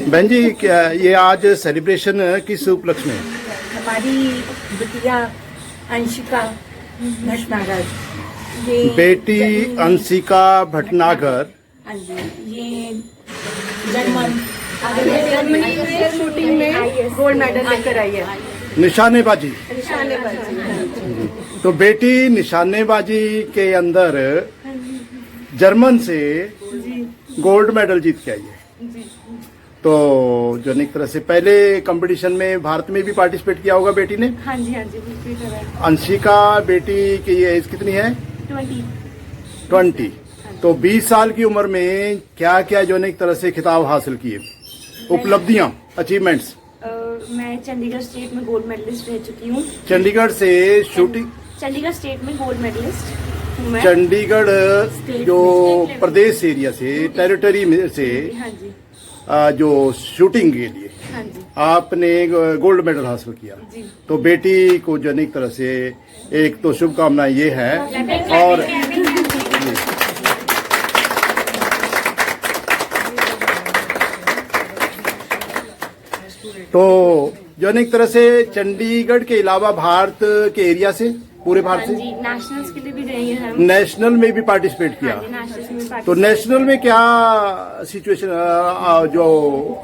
बहन जी, क्या ये आज सेलिब्रेशन किस उपलक्ष्य में? हमारी बिटिया अंशिका भटनागर, बेटी अंशिका भटनागर, हाँ जी, ये जर्मनी में शूटिंग में गोल्ड मेडल लेकर आई है। निशानेबाजी। निशानेबाजी। तो बेटी निशानेबाजी के अंदर जर्मन से गोल्ड मेडल जीत के आई है। तो जो एक तरह से पहले कंपटीशन में भारत में भी पार्टिसिपेट किया होगा बेटी ने। हाँ जी, हाँ जी, बिल्कुल करेक्ट। अंशिका बेटी की एज कितनी है? 20। तो 20 साल की उम्र में क्या क्या जो एक तरह से खिताब हासिल किए, उपलब्धियां, अचीवमेंट्स? मैं चंडीगढ़ स्टेट में गोल्ड मेडलिस्ट रह चुकी हूँ। चंडीगढ़ से शूटिंग, चंडीगढ़ स्टेट में गोल्ड मेडलिस्ट हूँ मैं। चंडीगढ़ जो प्रदेश एरिया से, टेरिटरी में से, हाँ जी, जो शूटिंग के लिए हाँ जी, आपने गोल्ड मेडल हासिल किया। जी। तो बेटी को जो एक तरह से एक तो शुभकामनाएं ये है। और तो जो एक तरह से चंडीगढ़ के अलावा भारत के एरिया से, पूरे भारत से नेशनल्स के लिए भी गई है हम। नेशनल में भी पार्टिसिपेट किया। तो नेशनल में क्या सिचुएशन, जो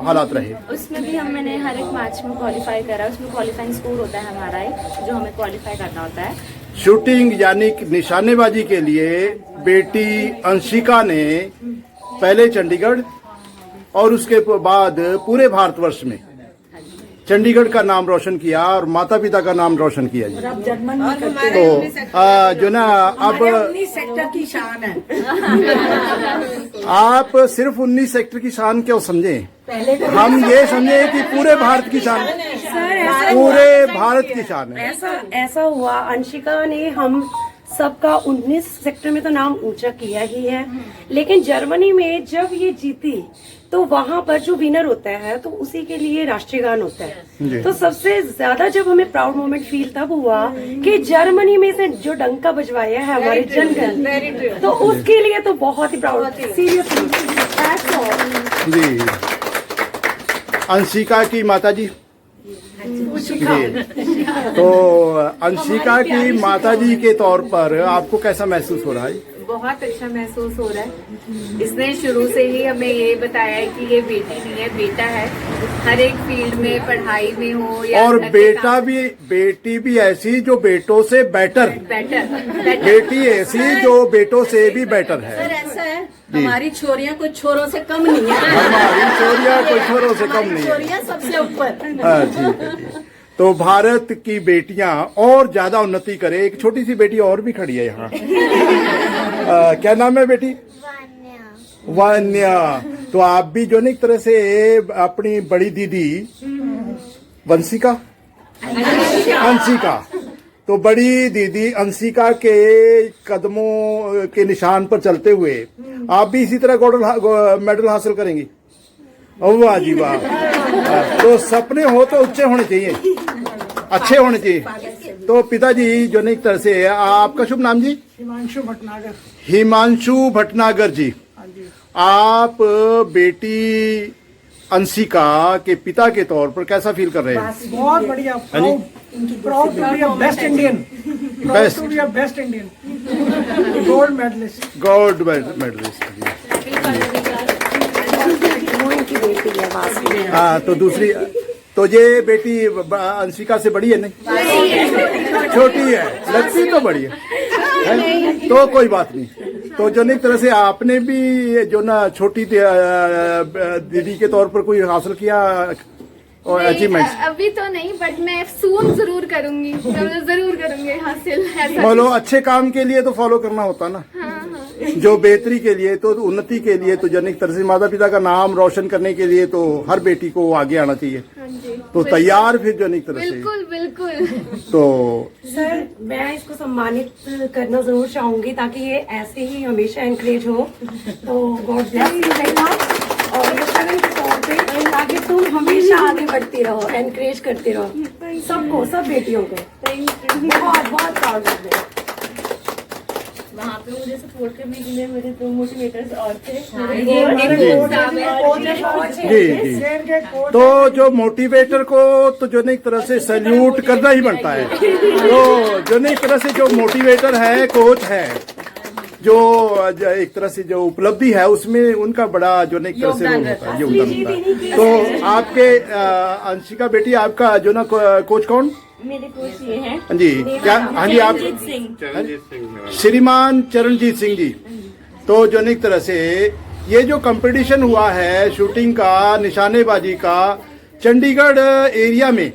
हालात रहे? उसमें भी मैंने हर एक मैच में क्वालिफाई करा। उसमें क्वालिफाइंग स्कोर होता है हमारा एक, जो हमें क्वालिफाई करना होता है। शूटिंग यानी निशानेबाजी के लिए बेटी अंशिका ने पहले चंडीगढ़ और उसके बाद पूरे भारतवर्ष में चंडीगढ़ का नाम रोशन किया और माता पिता का नाम रोशन किया जी। अब जर्मन में करते तो जो ना अब 19 सेक्टर की शान है। आप सिर्फ 19 सेक्टर की शान क्यों समझे? पहले हम ये समझे कि पूरे भारत की शान, पूरे भारत की शान है। ऐसा हुआ, अंशिका ने हम सबका 19 सेक्टर में तो नाम ऊंचा किया ही है, लेकिन जर्मनी में जब ये जीती तो वहां पर जो विनर होता है तो उसी के लिए राष्ट्रीय गान होता है। तो सबसे ज्यादा जब हमें प्राउड मोमेंट फील तब हुआ कि जर्मनी में से जो डंका बजवाया है हमारे जनगण, तो उसके लिए तो बहुत ही प्राउड, सीरियसली। जी, अंशिका की माता जी। जी, तो अंशिका की माता जी के तौर पर आपको कैसा महसूस हो रहा है? बहुत अच्छा महसूस हो रहा है। इसने शुरू से ही हमें ये बताया है कि ये बेटी नहीं है, बेटा है। हर एक फील्ड में, पढ़ाई में हो या और बेटी भी ऐसी जो बेटों से बेटर, बेटी ऐसी जो बेटों से भी बेटर है। सर ऐसा है, हमारी छोरियां कोई छोरों से कम नहीं है। हमारी छोरियां कोई छोरों से कम नहीं है, छोरियां सबसे ऊपर। ठीक है। तो भारत की बेटियां और ज्यादा उन्नति करें। एक छोटी सी बेटी और भी खड़ी है यहाँ। क्या नाम है बेटी? वान्या। तो आप भी जो एक तरह से अपनी बड़ी दीदी वंशिका, अंशिका, तो बड़ी दीदी अंशिका के कदमों के निशान पर चलते हुए आप भी इसी तरह गोल्ड मेडल हासिल करेंगी। वाह जी वाह। तो सपने हो तो ऊंचे होने चाहिए, अच्छे होने चाहिए। तो पिताजी जो एक तरह से, आपका शुभ नाम जी? हिमांशु भटनागर। हिमांशु भटनागर जी, आप बेटी अंशिका के पिता के तौर पर कैसा फील कर रहे हैं? बहुत बढ़िया, proud to be a best Indian, best, to be a best Indian gold medalist, gold medalist. हाँ, तो दूसरी, तो ये बेटी अंशिका से बड़ी है? नहीं, छोटी है, लगती तो बड़ी है, तो कोई बात नहीं। तो जो एक तरह से आपने भी जो ना छोटी दीदी के तौर पर कोई हासिल किया और अचीवमेंट्स? अभी तो नहीं, बट मैं सून जरूर करूंगी, जरूर करूंगी हासिल। बोलो, अच्छे काम के लिए तो फॉलो करना होता ना। जो बेहतरी के लिए, तो उन्नति के लिए, तो जन एक तरह से माता पिता का नाम रोशन करने के लिए तो हर बेटी को आगे आना चाहिए। तो तैयार फिर जो एक तरह से। बिल्कुल बिल्कुल। तो सर, मैं इसको सम्मानित करना जरूर चाहूंगी ताकि ये ऐसे ही हमेशा एनकरेज हो। तो God bless you very much. और ये शरण के तौर पे आगे तुम हमेशा आगे बढ़ती रहो, एनकरेज करती रहो सबको, सब बेटियों को। बहुत बहुत प्राउड करते हैं। वहाँ पे मुझे सपोर्ट करने के लिए मेरे 2 मोटिवेटर्स और थे। जी जी। तो जो मोटिवेटर को तो जो एक तरह से सैल्यूट करना ही बनता है। तो जो एक तरह से जो मोटिवेटर है, कोच है, जो एक तरह से जो उपलब्धि है उसमें उनका बड़ा जो एक तरह से रोल होता है, योगदान होता है। तो आपके अंशिका बेटी, आपका जो ना कोच कौन? मेरे कोच ये हैं। हाँ जी, क्या? हाँ जी, आप श्रीमान चरणजीत सिंह जी। तो जो एक तरह से ये जो कंपटीशन हुआ है शूटिंग का, निशानेबाजी का, चंडीगढ़ एरिया में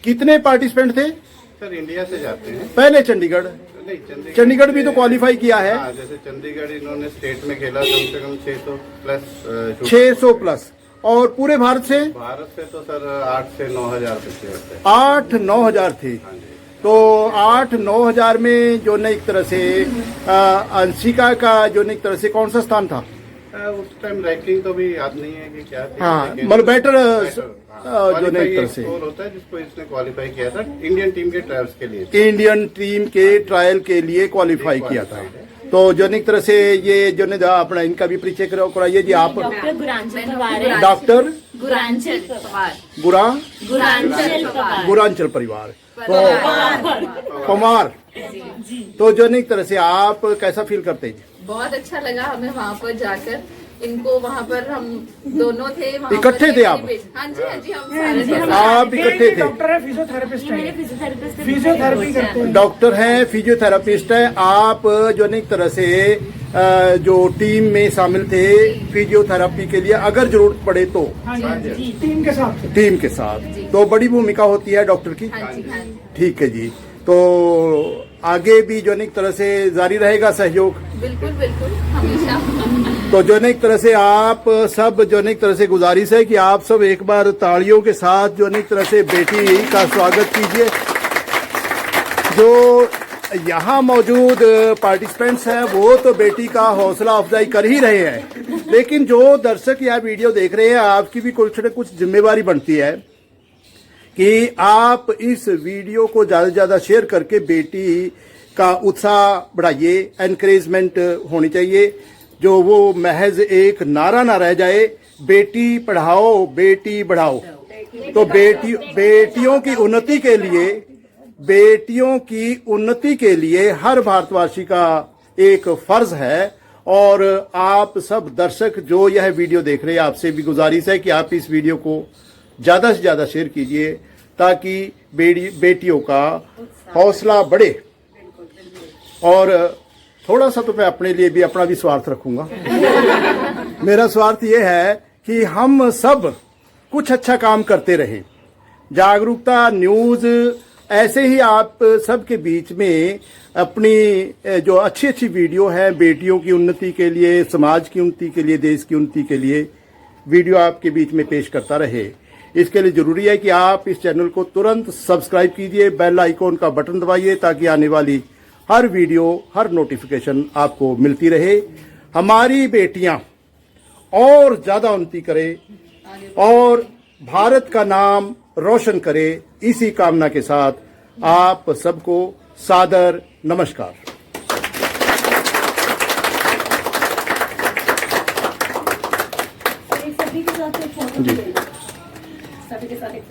कितने पार्टिसिपेंट थे? सर इंडिया से जाते हैं। पहले चंडीगढ़ नहीं, चंडीगढ़ भी तो क्वालिफाई किया है। हाँ, जैसे चंडीगढ़ इन्होंने स्टेट में खेला कम से कम 600 प्लस 600 प्लस। और पूरे भारत से? भारत से तो सर 8 से 9 हजार बच्चे होते हैं। 8-9 हजार थे। तो 8-9 हजार में जो न एक तरह से अंशिका का जो न एक तरह से कौन सा स्थान था? उस टाइम रैंकिंग तो भी याद नहीं है कि क्या थी। हाँ, लेकिन- मतलब बेटर जो न क्वालिफाई एक तरह एक से स्कोर होता है जिसको इसने क्वालिफाई किया था इंडियन टीम के ट्रायल्स के लिए। इंडियन टीम के ट्रायल के लिए क्वालिफाई किया था। तो जो एक तरह से ये जो ने अपना इनका भी परिचय कराइए जी। आप डॉक्टर गुरांचल पवार है। डॉक्टर गुरांचल पवार। गुरांचल पवार। गुरांचल परिवार तो पवार। तो जो एक तरह से आप कैसा फील करते हैं? बहुत अच्छा लगा हमें वहाँ पर जाकर। इनको वहाँ पर हम दोनों थे, वहाँ इकट्ठे पर थे आप? हाँ जी, हाँ जी, हम सारे थे। आप इकट्ठे थे? डॉक्टर है, फिजियोथेरेपिस्ट मेरे है, फिजियोथेरेपिस्ट फिजियोथेरेपी करते हैं। डॉक्टर हैं, फिजियोथेरापिस्ट है। आप जो एक तरह से जो टीम में शामिल थे फिजियोथेरापी के लिए, अगर जरूरत पड़े तो हाँ जी, टीम के साथ। टीम के साथ। तो बड़ी भूमिका होती है डॉक्टर की। हाँ जी, हाँ जी, ठीक है जी। तो आगे भी जो एक तरह से जारी रहेगा सहयोग? बिल्कुल बिल्कुल, हमेशा। तो जो एक तरह से आप सब जो एक तरह से गुजारिश है कि आप सब एक बार तालियों के साथ जो एक तरह से बेटी का स्वागत कीजिए। जो यहाँ मौजूद पार्टिसिपेंट्स हैं वो तो बेटी का हौसला अफजाई कर ही रहे हैं, लेकिन जो दर्शक यह वीडियो देख रहे हैं, आपकी भी कुछ न कुछ जिम्मेवारी बनती है कि आप इस वीडियो को ज्यादा से ज्यादा शेयर करके बेटी का उत्साह बढ़ाइए। एनकरेजमेंट होनी चाहिए, जो वो महज एक नारा ना रह जाए, बेटी पढ़ाओ बेटी बढ़ाओ। तो बेटियों की उन्नति के लिए, बेटियों की उन्नति के लिए हर भारतवासी का एक फर्ज है। और आप सब दर्शक जो यह वीडियो देख रहे हैं, आपसे भी गुजारिश है कि आप इस वीडियो को ज्यादा से ज्यादा शेयर कीजिए ताकि बेटियों का हौसला बढ़े। और थोड़ा सा तो मैं अपने लिए भी अपना भी स्वार्थ रखूंगा। मेरा स्वार्थ ये है कि हम सब कुछ अच्छा काम करते रहें। जागरूकता न्यूज ऐसे ही आप सबके बीच में अपनी जो अच्छी अच्छी वीडियो है बेटियों की उन्नति के लिए, समाज की उन्नति के लिए, देश की उन्नति के लिए वीडियो आपके बीच में पेश करता रहे। इसके लिए जरूरी है कि आप इस चैनल को तुरंत सब्सक्राइब कीजिए, बेल आइकॉन का बटन दबाइए ताकि आने वाली हर वीडियो, हर नोटिफिकेशन आपको मिलती रहे। हमारी बेटियां और ज्यादा उन्नति करें और भारत का नाम रोशन करे, इसी कामना के साथ आप सबको सादर नमस्कार। सभी के साथ एक फोटो, सभी के साथ एक